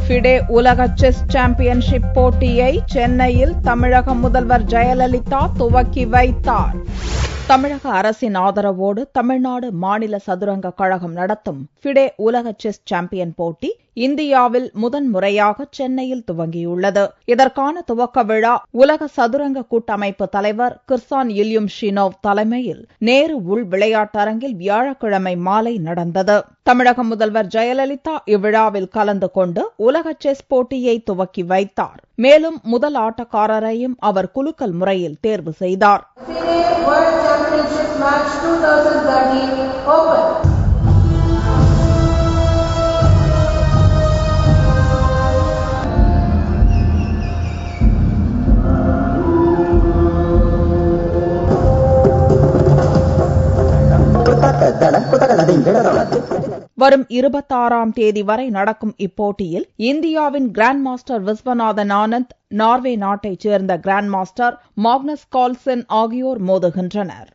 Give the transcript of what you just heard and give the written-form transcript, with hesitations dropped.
FIDE உலக chess championship போட்டியை சென்னையில் தமிழக முதல்வர் ஜெயலலிதா துவக்கி வைத்தார். தமிழக அரசின் ஆதரவோடு தமிழ்நாடு மாநில சதுரங்க கழகம் நடத்தும் ஃபிடே உலக செஸ் சாம்பியன் போட்டி இந்தியாவில் முதன்முறையாக சென்னையில் துவங்கியுள்ளது. இதற்கான துவக்க விழா உலக சதுரங்க கூட்டமைப்பு தலைவர் கிர்சான் இல்யும்ஷினோவ் தலைமையில் நேரு உள் விளையாட்டரங்கில் வியாழக்கிழமை மாலை நடந்தது. தமிழக முதல்வர் ஜெயலலிதா இவ்விழாவில் கலந்து கொண்டு உலக செஸ் போட்டியை துவக்கி வைத்தார். மேலும் முதல் ஆட்டக்காரரையும் அவர் குலுக்கல் முறையில் தேர்வு செய்தார். வரும் 26ஆம் தேதி வரை நடக்கும் இப்போட்டியில் இந்தியாவின் grandmaster Viswanathan Anand, Norway நாட்டைச் சேர்ந்த கிராண்ட் மாஸ்டர் மாக்னஸ் கார்ல்சன் ஆகியோர் மோதுகின்றனர்.